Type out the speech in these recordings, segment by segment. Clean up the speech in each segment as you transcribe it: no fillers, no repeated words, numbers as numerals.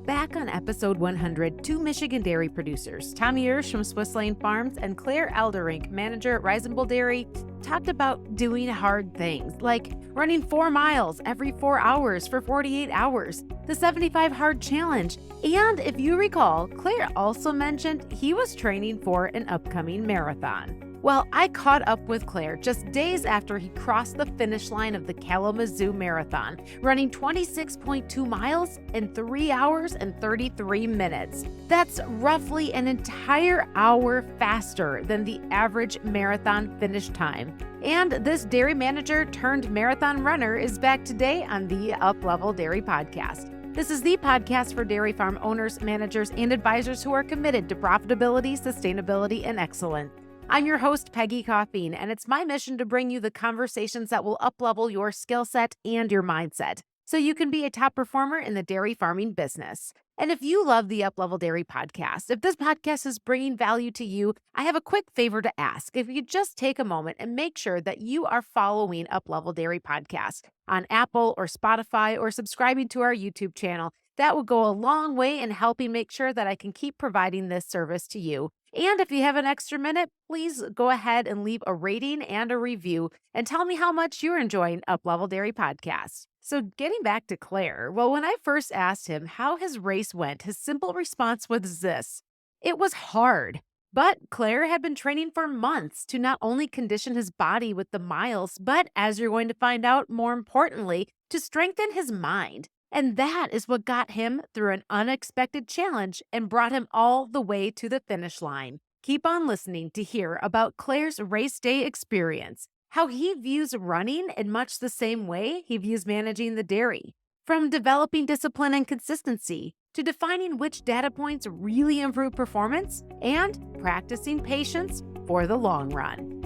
Back on episode 100, two Michigan dairy producers, Tommy Oesch from Swiss Lane Farms and Clare Alderink, manager at Ryzebol Dairy, talked about doing hard things like running 4 miles every 4 hours for 48 hours, the 75 Hard Challenge, and if you recall, Clare also mentioned he was training for an upcoming marathon. Well, I caught up with Clare just days after he crossed the finish line of the Kalamazoo Marathon, running 26.2 miles in 3 hours and 33 minutes. That's roughly an entire hour faster than the average marathon finish time. And this dairy manager turned marathon runner is back today on the Up-Level Dairy Podcast. This is the podcast for dairy farm owners, managers, and advisors who are committed to profitability, sustainability, and excellence. I'm your host, Peggy Coffeen, and it's my mission to bring you the conversations that will up-level your skill set and your mindset so you can be a top performer in the dairy farming business. And if you love the Up-Level Dairy Podcast, if this podcast is bringing value to you, I have a quick favor to ask. If you could just take a moment and make sure that you are following Up-Level Dairy Podcast on Apple or Spotify or subscribing to our YouTube channel, that will go a long way in helping make sure that I can keep providing this service to you. And if you have an extra minute, please go ahead and leave a rating and a review and tell me how much you're enjoying Up-Level Dairy Podcast. So getting back to Clare, well, when I first asked him how his race went, his simple response was this: it was hard. But Clare had been training for months to not only condition his body with the miles, but as you're going to find out, more importantly, to strengthen his mind. And that is what got him through an unexpected challenge and brought him all the way to the finish line. Keep on listening to hear about Clare's race day experience, how he views running in much the same way he views managing the dairy, from developing discipline and consistency to defining which data points really improve performance and practicing patience for the long run.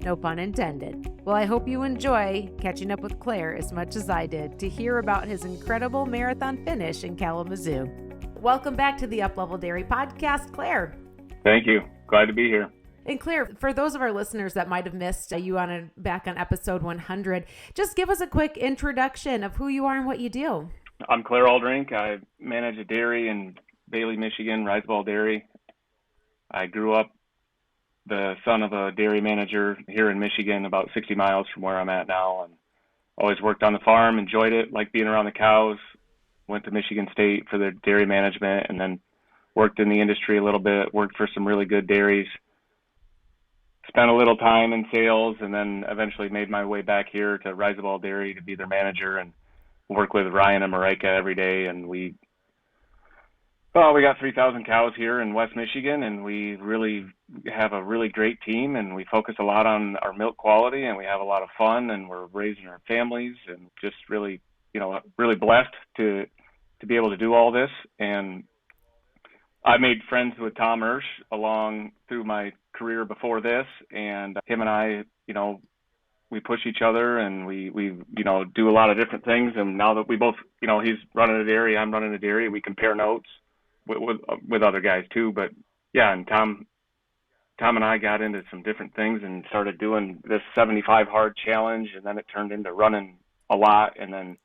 No pun intended. Well, I hope you enjoy catching up with Clare as much as I did to hear about his incredible marathon finish in Kalamazoo. Welcome back to the Up-Level Dairy Podcast, Clare. Thank you. Glad to be here. And Clare, for those of our listeners that might have missed you back on episode 100, just give us a quick introduction of who you are and what you do. I'm Clare Alderink. I manage a dairy in Bailey, Michigan, Ryzebol Dairy. I grew up the son of a dairy manager here in Michigan, about 60 miles from where I'm at now, and always worked on the farm, enjoyed it, liked being around the cows, went to Michigan State for the dairy management, and then worked in the industry a little bit, worked for some really good dairies, spent a little time in sales, and then eventually made my way back here to Ryzebol Dairy to be their manager and work with Ryan and Marika every day. And we got 3,000 cows here in West Michigan, and we really have a really great team, and we focus a lot on our milk quality, and we have a lot of fun, and we're raising our families, and just really, really blessed to be able to do all this. And I made friends with Tom Oesch along through my career before this, and him and I, we push each other, and we do a lot of different things. And now that we both, he's running a dairy, I'm running a dairy, we compare notes with other guys too. But yeah, and Tom and I got into some different things and started doing this 75 Hard Challenge, and then it turned into running a lot. And then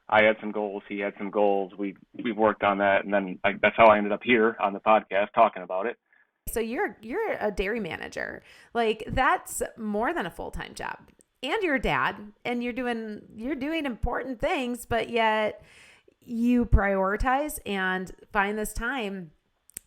I had some goals, he had some goals. We worked on that, and then that's how I ended up here on the podcast talking about it. So you're a dairy manager. Like, that's more than a full-time job. And you're a dad, and you're doing important things, but yet you prioritize and find this time.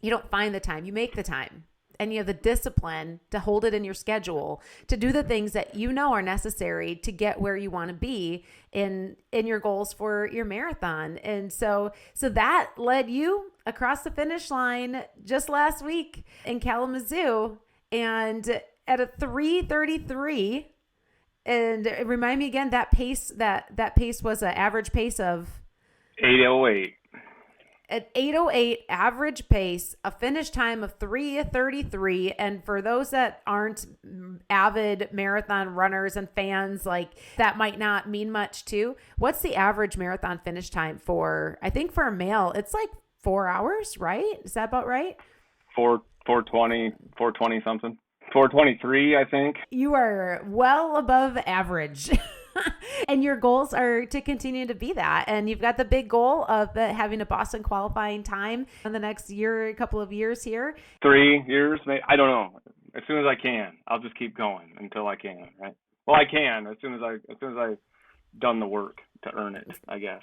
You don't find the time, you make the time. And you have the discipline to hold it in your schedule, to do the things that you know are necessary to get where you want to be in your goals for your marathon. And so that led you across the finish line just last week in Kalamazoo, and at a 3:33. And remind me again, that pace was an average pace of 8:08. At 8:08 average pace, a finish time of 3:33. And for those that aren't avid marathon runners and fans, like, that might not mean much too. What's the average marathon finish time for, I think for a male, it's like 4 hours, right? Is that about right? 4:20 something. 4:23, I think. You are well above average. And your goals are to continue to be that. And you've got the big goal of having a Boston qualifying time in the next year, a couple of years here. 3 years, maybe. I don't know. As soon as I can, I'll just keep going until I can, right? Well, I can as soon as I've done the work to earn it, I guess.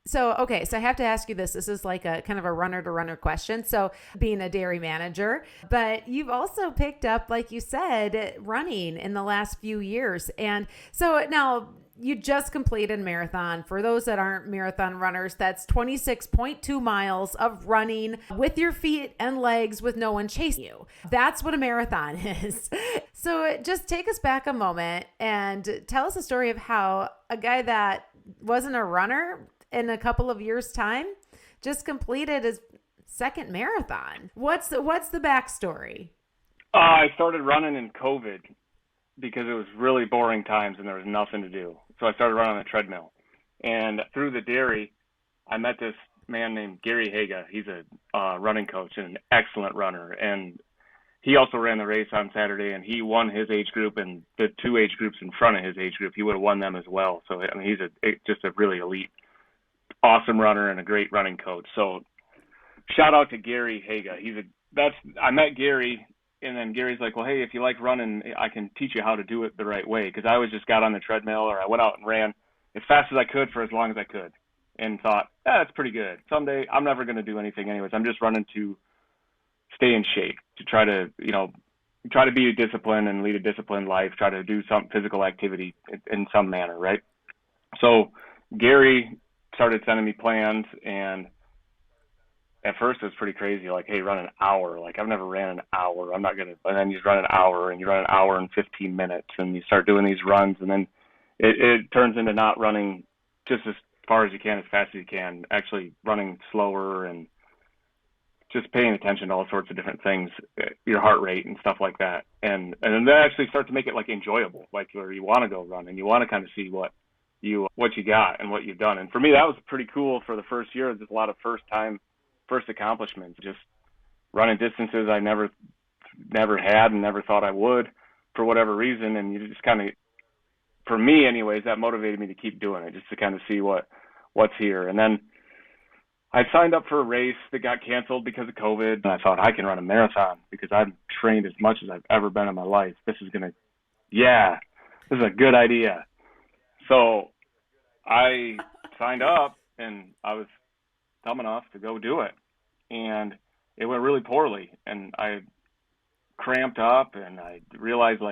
So, okay, so I have to ask you this. This is like a kind of a runner to runner question. So, being a dairy manager, but you've also picked up, like you said, running in the last few years. And so now you just completed a marathon. For those that aren't marathon runners, that's 26.2 miles of running with your feet and legs with no one chasing you. That's what a marathon is. So, just take us back a moment and tell us a story of how a guy that wasn't a runner in a couple of years' time just completed his second marathon. What's the backstory? I started running in COVID because it was really boring times and there was nothing to do. So I started running on the treadmill. And through the dairy, I met this man named Gary Haga. He's a running coach and an excellent runner. And he also ran the race on Saturday, and he won his age group, and the 2 age groups in front of his age group, he would have won them as well. So, I mean, he's just a really elite, awesome runner and a great running coach. So shout out to Gary Haga. I met Gary, and then Gary's like, well, hey, if you like running, I can teach you how to do it the right way. Because I always just got on the treadmill, or I went out and ran as fast as I could for as long as I could, and thought, that's pretty good. Someday I'm never going to do anything anyways. I'm just running to stay in shape, to try to be disciplined and lead a disciplined life, try to do some physical activity in some manner, right? So Gary started sending me plans, and at first it was pretty crazy, like, hey, run an hour. Like, I've never ran an hour. I'm not going to. And then you run an hour, and you run an hour and 15 minutes, and you start doing these runs, and then it turns into not running just as far as you can, as fast as you can, actually running slower and just paying attention to all sorts of different things, your heart rate and stuff like that. And then that actually start to make it like enjoyable, like where you want to go run and you want to kind of see what you got and what you've done. And for me, that was pretty cool for the first year. Just a lot of first accomplishments, just running distances I never had and never thought I would for whatever reason. And you just kind of, for me anyways, that motivated me to keep doing it, just to kind of see what's here. And then I signed up for a race that got canceled because of COVID, and I thought, I can run a marathon because I've trained as much as I've ever been in my life. This is a good idea. So I signed up, and I was dumb enough to go do it. And it went really poorly, and I cramped up, and I realized,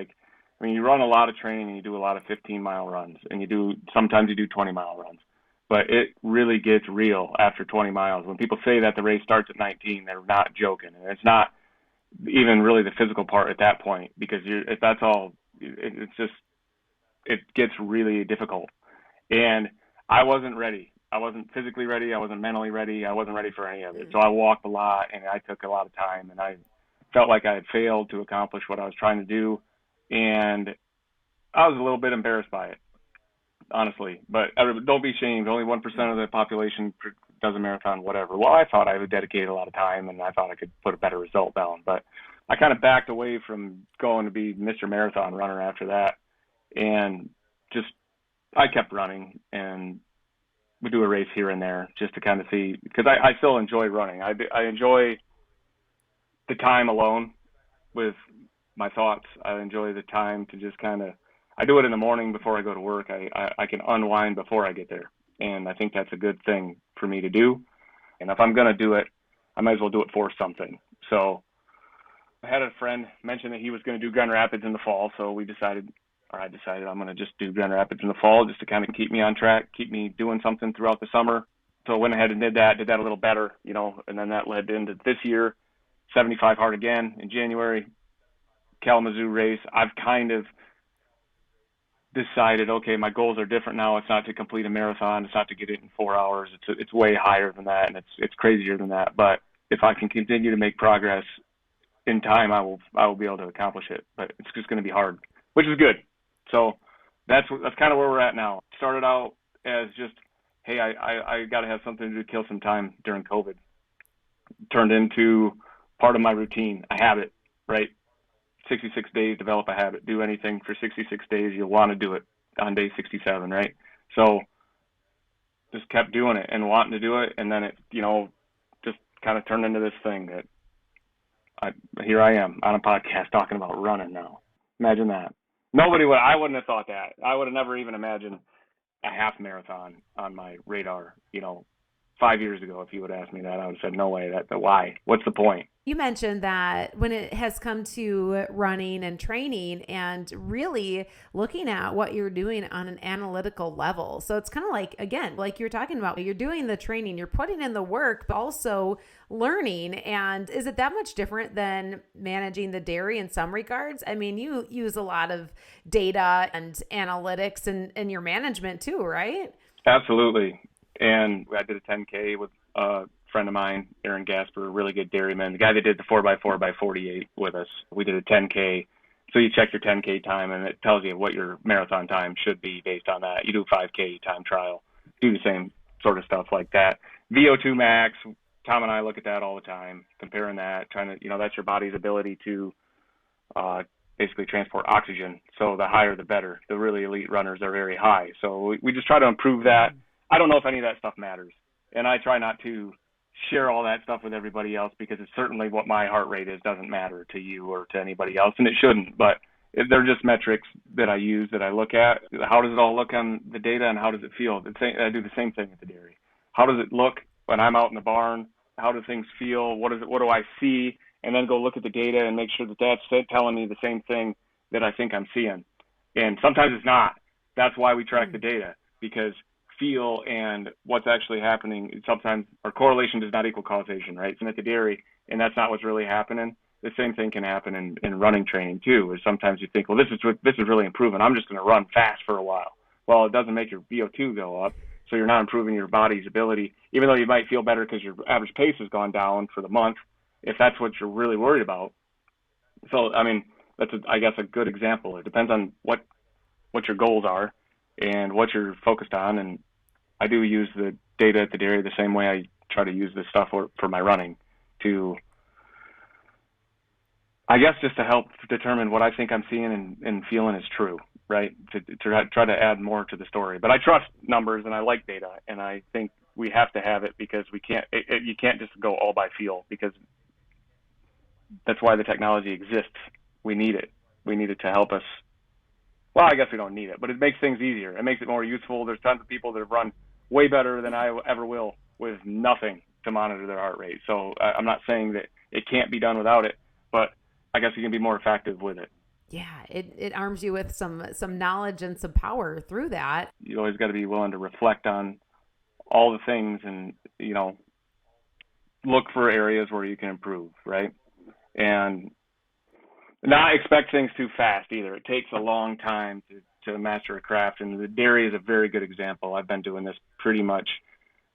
you run a lot of training, and you do a lot of 15-mile runs, and sometimes you do 20-mile runs. But it really gets real after 20 miles. When people say that the race starts at 19, they're not joking. And it's not even really the physical part at that point, because if that's all, it gets really difficult. And I wasn't ready. I wasn't physically ready. I wasn't mentally ready. I wasn't ready for any of it. So I walked a lot, and I took a lot of time, and I felt like I had failed to accomplish what I was trying to do. And I was a little bit embarrassed by it, honestly, but don't be ashamed. Only 1% of the population does a marathon, whatever. Well, I thought I would dedicate a lot of time, and I thought I could put a better result down, but I kind of backed away from going to be Mr. Marathon runner after that, and I kept running, and would do a race here and there just to kind of see, because I still enjoy running. I enjoy the time alone with my thoughts. I enjoy the time to just kind of, I do it in the morning before I go to work. I can unwind before I get there. And I think that's a good thing for me to do. And if I'm going to do it, I might as well do it for something. So I had a friend mention that he was going to do Grand Rapids in the fall. So I decided I'm going to just do Grand Rapids in the fall, just to kind of keep me on track, keep me doing something throughout the summer. So I went ahead and did that a little better, and then that led into this year, 75 hard again in January, Kalamazoo race. I've kind of decided, okay, my goals are different now. It's not to complete a marathon. It's not to get it in 4 hours. It's way higher than that, and it's crazier than that. But if I can continue to make progress in time, I will be able to accomplish it. But it's just going to be hard, which is good. So that's kind of where we're at now. Started out as just, hey, I got to have something to do to kill some time during COVID. Turned into part of my routine, a habit, right? 66 days, develop a habit. Do anything for 66 days, you'll want to do it on day 67, right? So just kept doing it and wanting to do it, and then it, just kind of turned into this thing that here I am on a podcast talking about running now. Imagine that. I wouldn't have thought that. I would have never even imagined a half marathon on my radar, 5 years ago. If you would ask me that, I would have said, no way. Why? What's the point? You mentioned that when it has come to running and training and really looking at what you're doing on an analytical level. So it's kind of like, again, like you're talking about, you're doing the training, you're putting in the work, but also learning. And is it that much different than managing the dairy in some regards? I mean, you use a lot of data and analytics in your management too, right? Absolutely. And I did a 10K with friend of mine, Aaron Gasper, a really good dairyman, the guy that did the 4x4x48 with us. We did a 10K. So you check your 10K time, and it tells you what your marathon time should be based on that. You do a 5K time trial, do the same sort of stuff like that. VO2 max, Tom and I look at that all the time, comparing that, trying to, that's your body's ability to basically transport oxygen. So the higher, the better. The really elite runners are very high. So we just try to improve that. I don't know if any of that stuff matters. And I try not to share all that stuff with everybody else, because it's certainly what my heart rate is doesn't matter to you or to anybody else, and it shouldn't. But they're just metrics that I use, that I look at. How does it all look on the data, and how does it feel? I do the same thing at the dairy. How does it look when I'm out in the barn? How do things feel? What do I see? And then go look at the data and make sure that that's telling me the same thing that I think I'm seeing. And sometimes it's not. That's why we track the data, because feel and what's actually happening, sometimes our correlation does not equal causation, right? So at the dairy, and that's not what's really happening. The same thing can happen in running training too, is sometimes you think, well, this is really improving. I'm just going to run fast for a while. Well, it doesn't make your VO2 go up, so you're not improving your body's ability, even though you might feel better because your average pace has gone down for the month, if that's what you're really worried about. So, I mean, that's, I guess, a good example. It depends on what your goals are and what you're focused on. And I do use the data at the dairy the same way I try to use this stuff for my running, to, I guess, just to help determine what I think I'm seeing and feeling is true, right? To try to add more to the story. But I trust numbers and I like data, and I think we have to have it, because you can't just go all by feel, because that's why the technology exists. We need it. We need it to help us. Well, I guess we don't need it, but it makes things easier. It makes it more useful. There's tons of people that have run way better than I ever will with nothing to monitor their heart rate. So I'm not saying that it can't be done without it, but I guess you can be more effective with it. Yeah, it arms you with some knowledge and some power through that. You always got to be willing to reflect on all the things and, look for areas where you can improve, right? And not expect things too fast either. It takes a long time to master a craft, and the dairy is a very good example. I've been doing this pretty much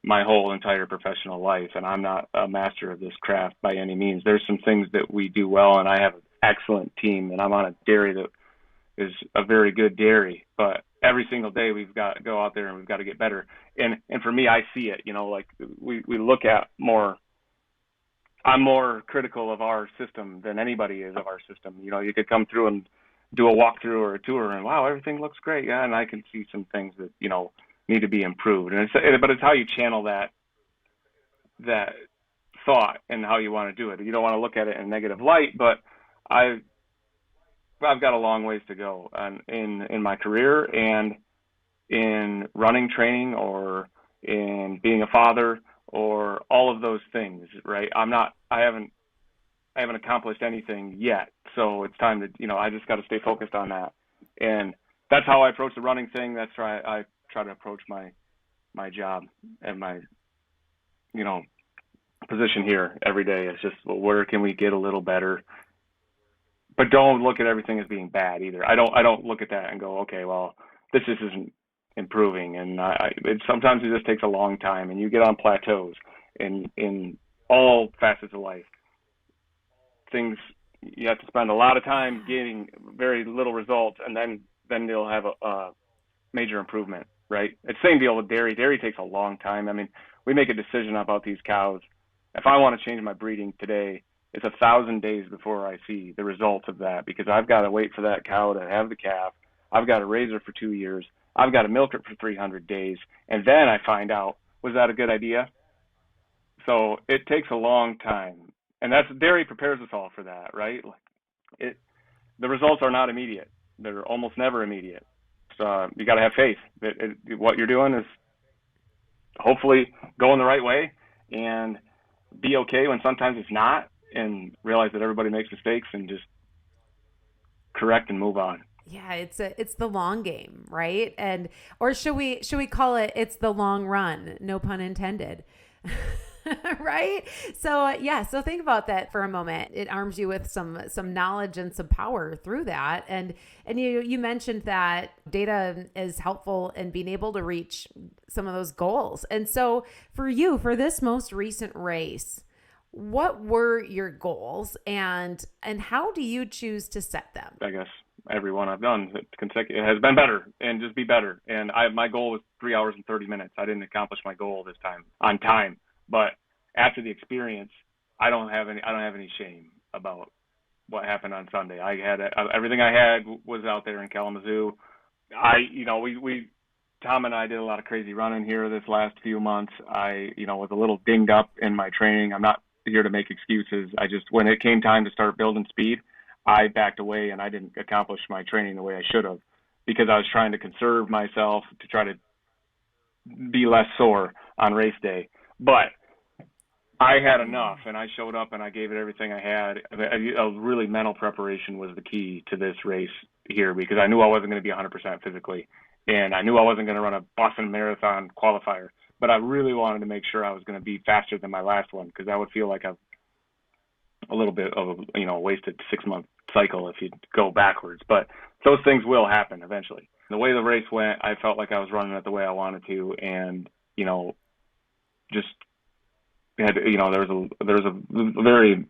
my whole entire professional life, and I'm not a master of this craft by any means. There's some things that we do well, and I have an excellent team, and I'm on a dairy that is a very good dairy, but every single day we've got to go out there and we've got to get better. And for me, I see it, like we look at more. I'm more critical of our system than anybody is of our system. You could come through and do a walkthrough or a tour, and wow, everything looks great. Yeah, and I can see some things that need to be improved. But it's how you channel that thought and how you want to do it. You don't want to look at it in a negative light, but I've got a long ways to go in my career and in running training or in being a father or all of those things, right? I haven't accomplished anything yet. So it's time to, I just got to stay focused on that. And that's how I approach the running thing. That's how I try to approach my job and my, position here every day. It's just, well, where can we get a little better? But don't look at everything as being bad either. I don't look at that and go, okay, well, this just isn't improving. And sometimes it just takes a long time, and you get on plateaus in all facets of life. Things, you have to spend a lot of time getting very little results, and then you'll have a major improvement, right? It's the same deal with dairy. Dairy takes a long time. I mean, we make a decision about these cows. If I want to change my breeding today, it's 1,000 days before I see the results of that, because I've got to wait for that cow to have the calf. I've got to raise her for 2 years. I've got to milk it for 300 days. And then I find out, was that a good idea? So it takes a long time. And that's dairy prepares us all for that, right? Like the results are not immediate. They're almost never immediate. So you got to have faith that what you're doing is hopefully going the right way, and be okay when sometimes it's not, and realize that everybody makes mistakes and just correct and move on. Yeah, it's the long game, right? And or should we call it it's the long run, no pun intended. Right? So so think about that for a moment. It arms you with some knowledge and some power through that. And you mentioned that data is helpful in being able to reach some of those goals. And so for you, for this most recent race, what were your goals, and how do you choose to set them? I guess every one I've done consecutive has been better, and just be better. And my goal was 3 hours and 30 minutes. I didn't accomplish my goal this time on time, but after the experience, I don't have any shame about what happened on Sunday. I had everything I had was out there in Kalamazoo. Tom and I did a lot of crazy running here this last few months. I was a little dinged up in my training. I'm not here to make excuses. When it came time to start building speed, I backed away and I didn't accomplish my training the way I should have, because I was trying to conserve myself to try to be less sore on race day. But I had enough, and I showed up and I gave it everything I had. A really mental preparation was the key to this race here, because I knew I wasn't going to be 100% physically, and I knew I wasn't going to run a Boston Marathon qualifier, but I really wanted to make sure I was going to be faster than my last one, because that would feel like a little bit of a wasted 6-month cycle if you go backwards. But those things will happen eventually. The way the race went, I felt like I was running it the way I wanted to, and just had there was a very,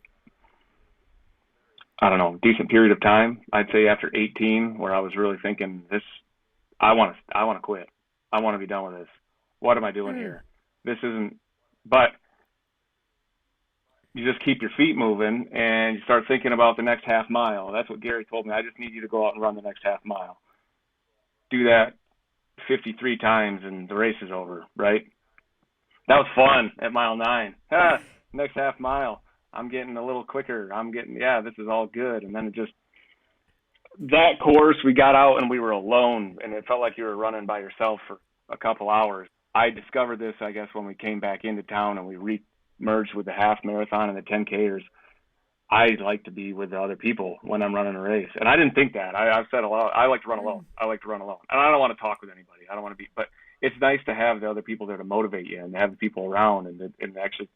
I don't know, decent period of time, I'd say after 18, where I was really thinking, I want to quit. I want to be done with this. What am I doing here? This isn't. But you just keep your feet moving and you start thinking about the next half mile. That's what Gary told me. I just need you to go out and run the next half mile. Do that 53 times and the race is over, right? That was fun at mile 9. Next half mile, I'm getting a little quicker. This is all good. And then that course, we got out and we were alone, and it felt like you were running by yourself for a couple hours. I discovered this, I guess, when we came back into town and we re-merged with the half marathon and the 10Kers. I like to be with the other people when I'm running a race. And I didn't think that. I've said a lot. I like to run alone. And I don't want to talk with anybody. I don't want to be, but it's nice to have the other people there to motivate you and to have the people around and actually,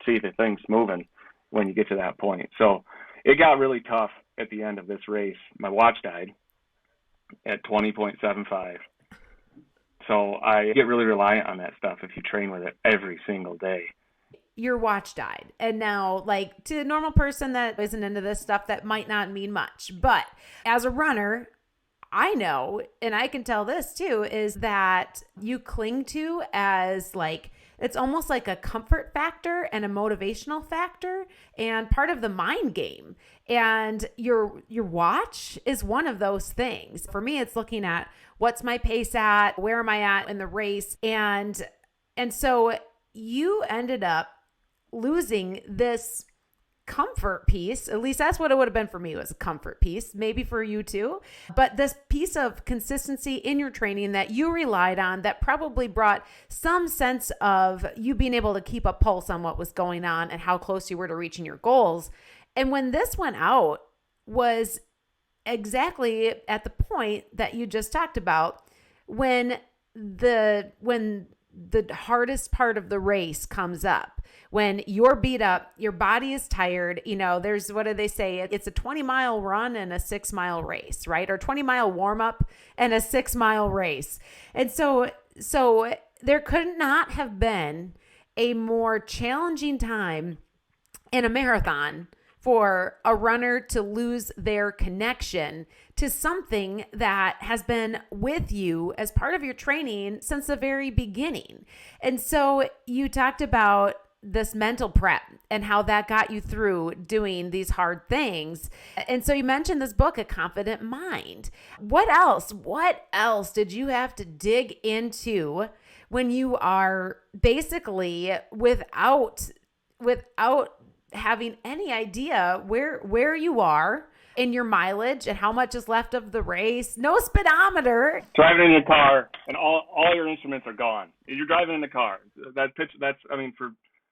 see the things moving when you get to that point. So it got really tough at the end of this race. My watch died at 20.75. So I get really reliant on that stuff if you train with it every single day. Your watch died. And now, like, to a normal person that isn't into this stuff, that might not mean much. But as a runner, I know, and I can tell this too, is that you cling to as like, it's almost like a comfort factor and a motivational factor and part of the mind game. And your watch is one of those things. For me, it's looking at what's my pace at, where am I at in the race? And so you ended up losing this comfort piece. At least that's what it would have been for me. It was a comfort piece, maybe for you too. But this piece of consistency in your training that you relied on, that probably brought some sense of you being able to keep a pulse on what was going on and how close you were to reaching your goals. And when this went out was exactly at the point that you just talked about, when the hardest part of the race comes up, when you're beat up, your body is tired, there's, what do they say? It's a 20-mile run and a 6-mile race, right? Or 20-mile warm up and a 6-mile race. And so there could not have been a more challenging time in a marathon for a runner to lose their connection to something that has been with you as part of your training since the very beginning. And so you talked about this mental prep and how that got you through doing these hard things. And so you mentioned this book, A Confident Mind. What else? What else did you have to dig into when you are basically without having any idea where you are in your mileage and how much is left of the race? No speedometer. Driving in your car and all your instruments are gone. You're driving in the car.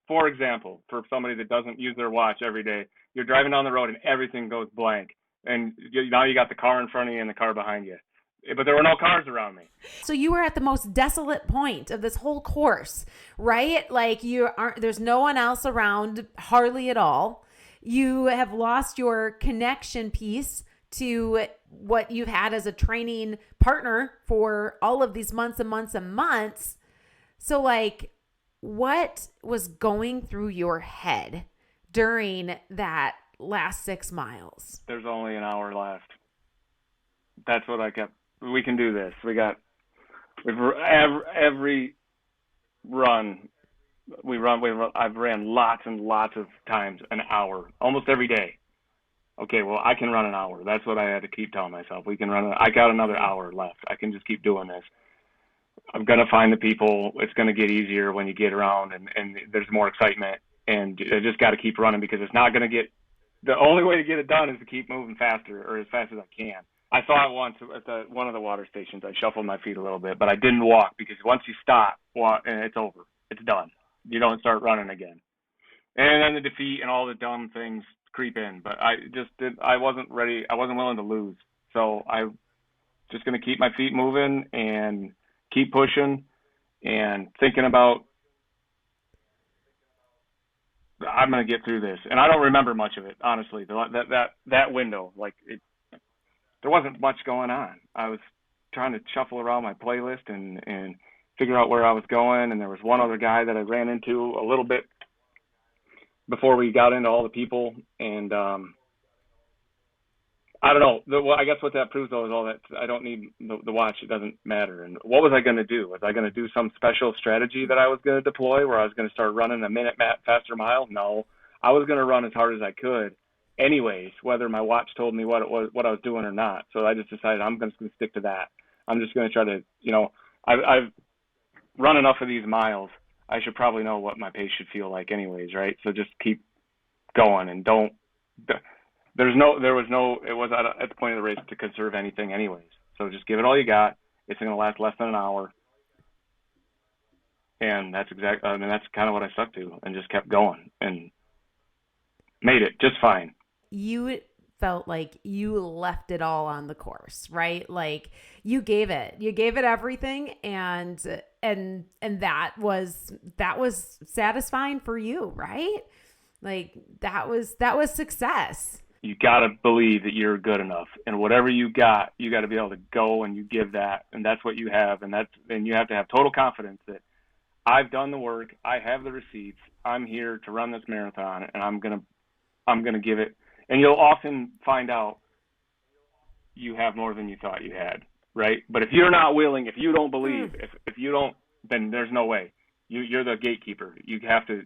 For example, for somebody that doesn't use their watch every day, you're driving down the road and everything goes blank. And now you got the car in front of you and the car behind you. But there were no cars around me. So you were at the most desolate point of this whole course, right? Like there's no one else around hardly at all. You have lost your connection piece to what you've had as a training partner for all of these months and months and months. So like, what was going through your head during that last 6 miles? There's only an hour left. That's what I kept. We can do this. Every run. I've ran lots and lots of times an hour, almost every day. Okay, well, I can run an hour. That's what I had to keep telling myself. I got another hour left. I can just keep doing this. I'm going to find the people. It's going to get easier when you get around and there's more excitement. And I just got to keep running because it's not going to get – the only way to get it done is to keep moving faster or as fast as I can. I saw it once at one of the water stations. I shuffled my feet a little bit, but I didn't walk because once you stop, and it's over. It's done. You don't start running again. And then the defeat and all the dumb things creep in. But I wasn't ready. I wasn't willing to lose. So I'm just going to keep my feet moving and keep pushing and thinking about, I'm going to get through this. And I don't remember much of it, honestly. That window, there wasn't much going on. I was trying to shuffle around my playlist and figure out where I was going. And there was one other guy that I ran into a little bit before we got into all the people. And I don't know. I guess what that proves, though, is all that I don't need the watch. It doesn't matter. And what was I going to do? Was I going to do some special strategy that I was going to deploy where I was going to start running a minute faster mile? No. I was going to run as hard as I could anyways, whether my watch told me what I was doing or not. So I just decided I'm just going to stick to that. I'm just going to try to, I've run enough of these miles. I should probably know what my pace should feel like anyways, right? So just keep going and it was at the point of the race to conserve anything anyways. So just give it all you got. It's going to last less than an hour. And that's kind of what I stuck to and just kept going and made it just fine. You felt like you left it all on the course, right? Like you gave it everything. And that was satisfying for you, right? Like that was success. You got to believe that you're good enough, and whatever you got to be able to go and you give that, and that's what you have. And you have to have total confidence that I've done the work. I have the receipts. I'm here to run this marathon, and I'm going to give it. And you'll often find out you have more than you thought you had, right? But if you're not willing, if you don't believe, if you don't, then there's no way. You're the gatekeeper. You have to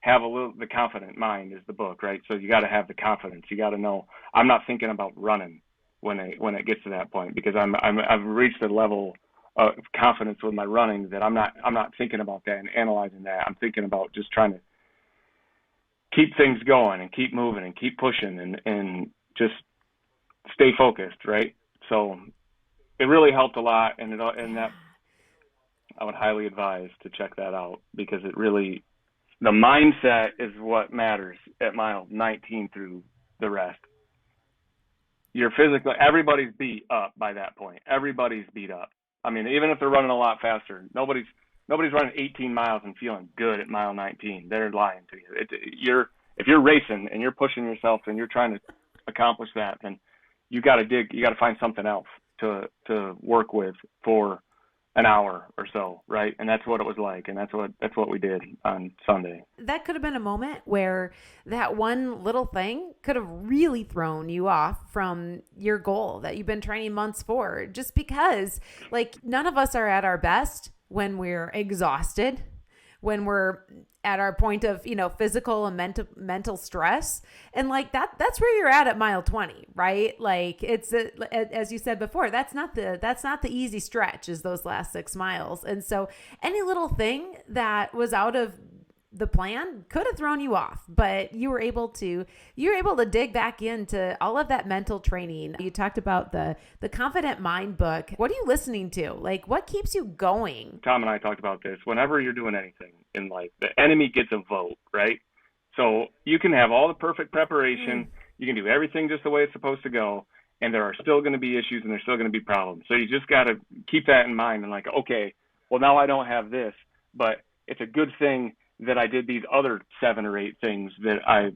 have the confident mind is the book, right? So you got to have the confidence. You got to know I'm not thinking about running when it gets to that point, because I've reached a level of confidence with my running that I'm not thinking about that and analyzing that. I'm thinking about just trying to keep things going and keep moving and keep pushing and just stay focused, right? So it really helped a lot, and that I would highly advise to check that out, because it really, the mindset is what matters at mile 19 through the rest. You're physically, everybody's beat up by that point. Everybody's beat up. I mean, even if they're running a lot faster, nobody's running 18 miles and feeling good at mile 19. They're lying to you. If you're racing and you're pushing yourself and you're trying to accomplish that, then you got to find something else to work with for an hour or so, right? And that's what it was like, and that's what we did on Sunday. That could have been a moment where that one little thing could have really thrown you off from your goal that you've been training months for, just because, like, none of us are at our best when we're exhausted, when we're at our point of, physical and mental stress. And like that's where you're at mile 20, right? Like it's as you said before, that's not the easy stretch, is those last 6 miles. And so any little thing that was out of the plan could have thrown you off, but you were able to dig back into all of that mental training. You talked about the Confident Mind book. What are you listening to? Like, what keeps you going? Tom and I talked about this. Whenever you're doing anything in life, the enemy gets a vote, right? So you can have all the perfect preparation. You can do everything just the way it's supposed to go, and there are still going to be issues and there's still going to be problems. So you just got to keep that in mind and like, okay, well, now I don't have this, but it's a good thing that I did these other 7 or 8 things that I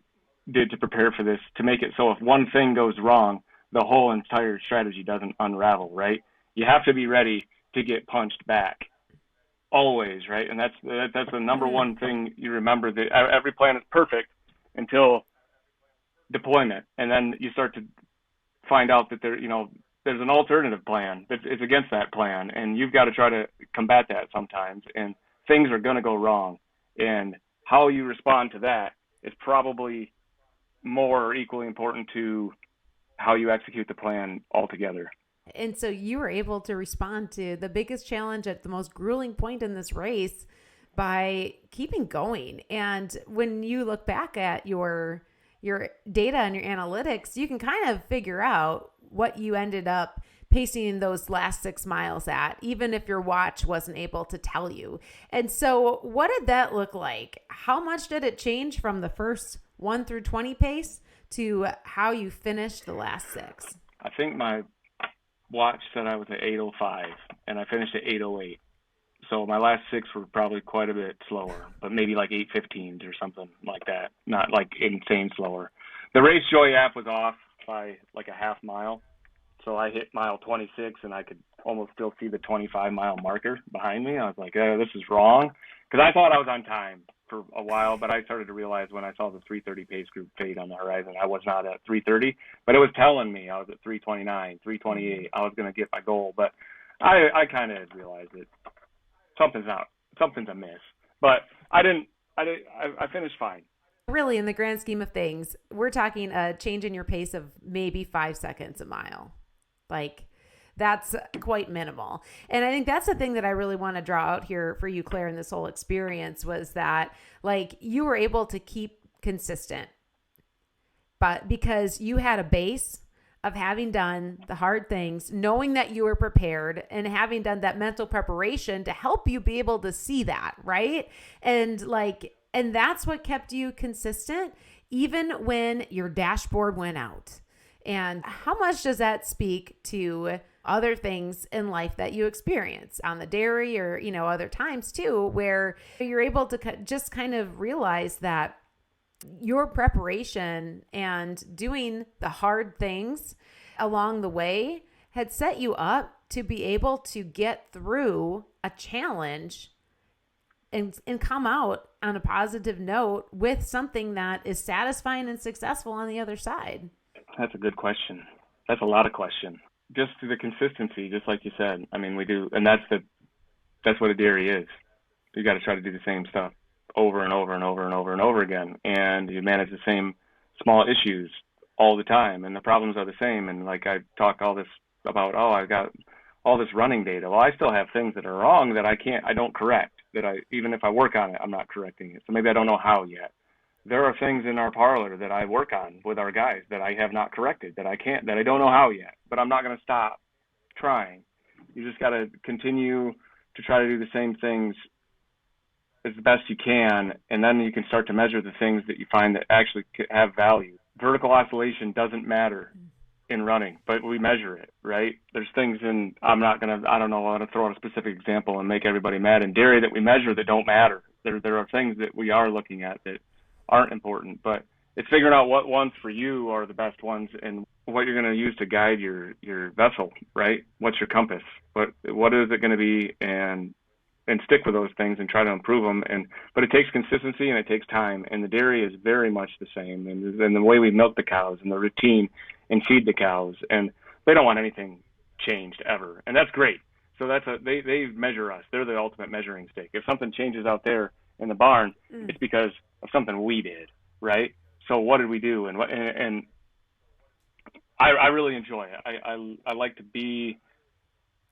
did to prepare for this, to make it so if one thing goes wrong, the whole entire strategy doesn't unravel, right? You have to be ready to get punched back always, right? And that's the number one thing you remember, that every plan is perfect until deployment. And then you start to find out that there's an alternative plan that is against that plan, and you've got to try to combat that sometimes, and things are going to go wrong. And how you respond to that is probably more or equally important to how you execute the plan altogether. And so you were able to respond to the biggest challenge at the most grueling point in this race by keeping going. And when you look back at your data and your analytics, you can kind of figure out what you ended up pacing those last 6 miles at, even if your watch wasn't able to tell you. And so what did that look like? How much did it change from the first 1 through 20 pace to how you finished the last 6? I think my watch said I was at 8:05 and I finished at 8:08. So my last 6 were probably quite a bit slower, but maybe like 8:15s or something like that. Not like insane slower. The Race Joy app was off by like a half mile. So I hit mile 26 and I could almost still see the 25-mile marker behind me. I was like, this is wrong. Because I thought I was on time for a while, but I started to realize when I saw the 3:30 pace group fade on the horizon, I was not at 3:30, but it was telling me I was at 3:29, 3:28. I was going to get my goal, but I kind of realized that something's amiss. But I finished fine. Really, in the grand scheme of things, we're talking a change in your pace of maybe 5 seconds a mile. Like, that's quite minimal. And I think that's the thing that I really want to draw out here for you, Claire, in this whole experience, was that like you were able to keep consistent, but because you had a base of having done the hard things, knowing that you were prepared, and having done that mental preparation to help you be able to see that, right? And that's what kept you consistent, even when your dashboard went out. And how much does that speak to other things in life that you experience on the dairy or, other times too, where you're able to just kind of realize that your preparation and doing the hard things along the way had set you up to be able to get through a challenge and come out on a positive note with something that is satisfying and successful on the other side? That's a good question. That's a lot of question. Just through the consistency, just like you said. I mean, we do, and that's what a dairy is. You got to try to do the same stuff over and over and over and over and over again, and you manage the same small issues all the time, and the problems are the same. And like I talk all this about, I've got all this running data. Well, I still have things that are wrong that I don't correct. Even if I work on it, I'm not correcting it. So maybe I don't know how yet. There are things in our parlor that I work on with our guys that I have not corrected, that I don't know how yet, but I'm not going to stop trying. You just got to continue to try to do the same things as best you can, and then you can start to measure the things that you find that actually have value. Vertical oscillation doesn't matter in running, but we measure it, right? There's things I want to throw out a specific example and make everybody mad in dairy that we measure that don't matter. There are things that we are looking at that aren't important, but it's figuring out what ones for you are the best ones and what you're going to use to guide your vessel, right? What's your compass? What is it going to be, and stick with those things and try to improve them. But it takes consistency and it takes time, and the dairy is very much the same. And the way we milk the cows and the routine and feed the cows, and they don't want anything changed ever, and that's great. So they measure us. They're the ultimate measuring stick. If something changes out there, in the barn, Mm. it's because of something we did, right? So what did we do? And I really enjoy it. I like to be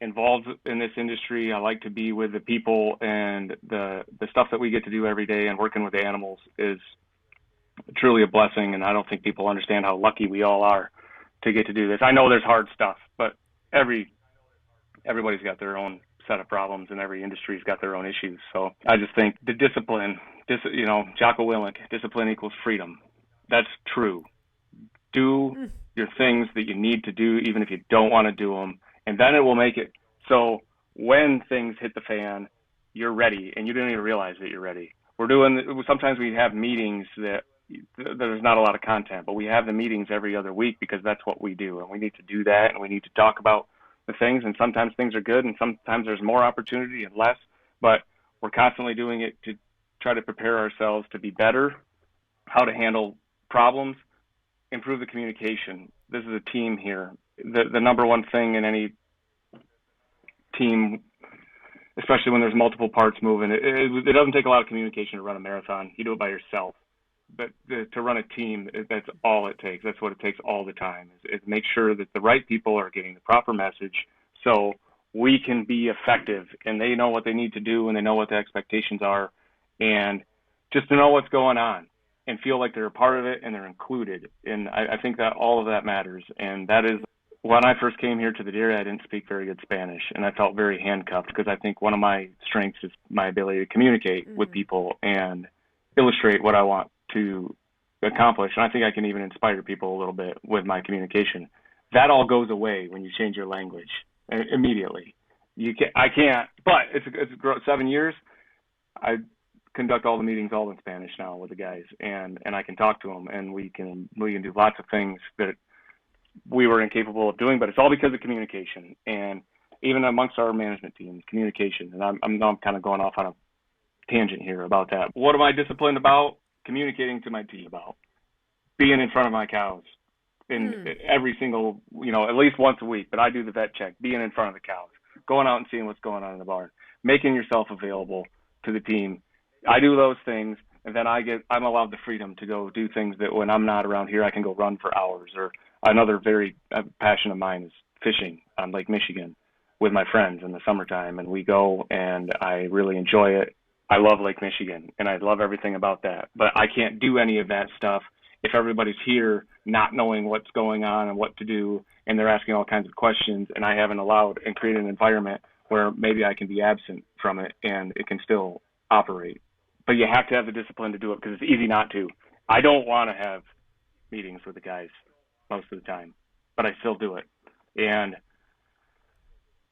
involved in this industry. I like to be with the people, and the stuff that we get to do every day and working with the animals is truly a blessing. And I don't think people understand how lucky we all are to get to do this. I know there's hard stuff, but everybody's got their own set of problems, and every industry's got their own issues. So I just think the discipline, Jocko Willink, discipline equals freedom. That's true. Do your things that you need to do, even if you don't want to do them, and then it will make it so when things hit the fan, you're ready, and you don't even realize that you're ready. Sometimes we have meetings that there's not a lot of content, but we have the meetings every other week because that's what we do, and we need to do that, and we need to talk about the things, and sometimes things are good, and sometimes there's more opportunity and less, but we're constantly doing it to try to prepare ourselves to be better, how to handle problems, improve the communication. This is a team here. The number one thing in any team, especially when there's multiple parts moving, it doesn't take a lot of communication to run a marathon. You do it by yourself. But to run a team, that's all it takes. That's what it takes all the time, is make sure that the right people are getting the proper message so we can be effective, and they know what they need to do, and they know what the expectations are, and just to know what's going on and feel like they're a part of it and they're included. And I think that all of that matters. And that is, when I first came here to the dairy, I didn't speak very good Spanish, and I felt very handcuffed because I think one of my strengths is my ability to communicate with people and illustrate what I want to accomplish. And I think I can even inspire people a little bit with my communication. That all goes away when you change your language immediately. I can't, but it's 7 years. I conduct all the meetings all in Spanish now with the guys, and I can talk to them, and we can do lots of things that we were incapable of doing, but it's all because of communication, and even amongst our management team, communication. And I'm kind of going off on a tangent here about that. What am I disciplined about? Communicating to my team about being in front of my cows in every single, at least once a week, but I do the vet check, being in front of the cows, going out and seeing what's going on in the barn, making yourself available to the team. I do those things, and then I'm allowed the freedom to go do things that when I'm not around here, I can go run for hours. Or another very passion of mine is fishing on Lake Michigan with my friends in the summertime, and we go, and I really enjoy it. I love Lake Michigan, and I love everything about that. But I can't do any of that stuff if everybody's here not knowing what's going on and what to do, and they're asking all kinds of questions, and I haven't allowed and created an environment where maybe I can be absent from it and it can still operate. But you have to have the discipline to do it because it's easy not to. I don't want to have meetings with the guys most of the time, but I still do it. And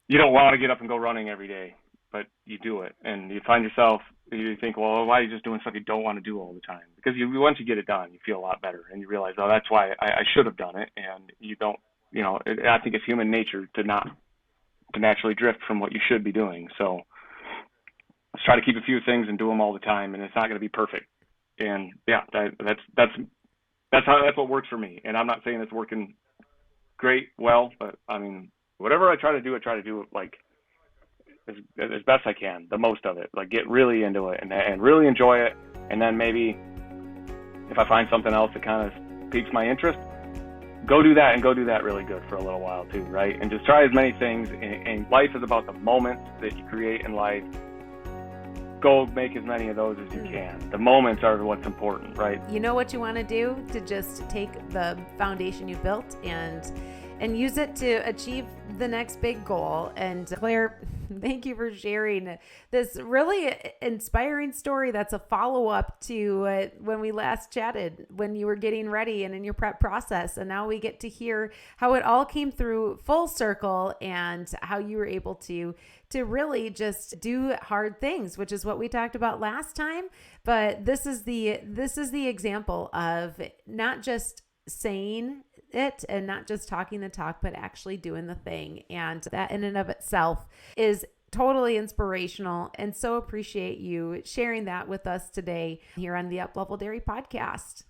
you don't want to get up and go running every day, but you do it. And you find yourself, you think, well, why are you just doing stuff you don't want to do all the time? Because once you get it done, you feel a lot better. And you realize, oh, that's why I should have done it. And you don't, I think it's human nature to naturally drift from what you should be doing. So let's try to keep a few things and do them all the time. And it's not going to be perfect. And yeah, that's what works for me. And I'm not saying it's working great, well, but I mean, whatever I try to do it like as best I can, the most of it, like get really into it and really enjoy it. And then maybe if I find something else that kind of piques my interest, go do that really good for a little while too, right? And just try as many things. And life is about the moments that you create in life. Go make as many of those as you can. The moments are what's important, right? You know what you want to do to just take the foundation you built and use it to achieve the next big goal. And Clare, thank you for sharing this really inspiring story that's a follow-up to when we last chatted, when you were getting ready and in your prep process. And now we get to hear how it all came through full circle and how you were able to really just do hard things, which is what we talked about last time. But this is the example of not just saying it and not just talking the talk, but actually doing the thing. And that in and of itself is totally inspirational, and so appreciate you sharing that with us today here on the Uplevel Dairy podcast.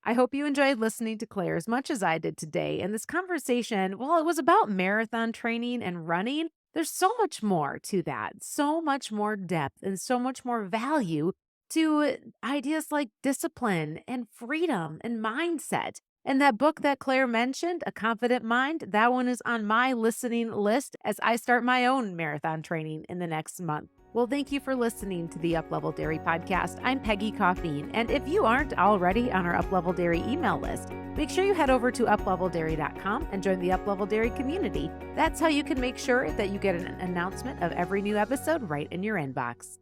I hope you enjoyed listening to Clare as much as I did today. And this conversation, well, it was about marathon training and running. There's so much more to that, so much more depth and so much more value to ideas like discipline and freedom and mindset. And that book that Claire mentioned, A Confident Mind, that one is on my listening list as I start my own marathon training in the next month. Well, thank you for listening to the Uplevel Dairy podcast. I'm Peggy Coffeen, and if you aren't already on our Uplevel Dairy email list, make sure you head over to upleveldairy.com and join the Uplevel Dairy community. That's how you can make sure that you get an announcement of every new episode right in your inbox.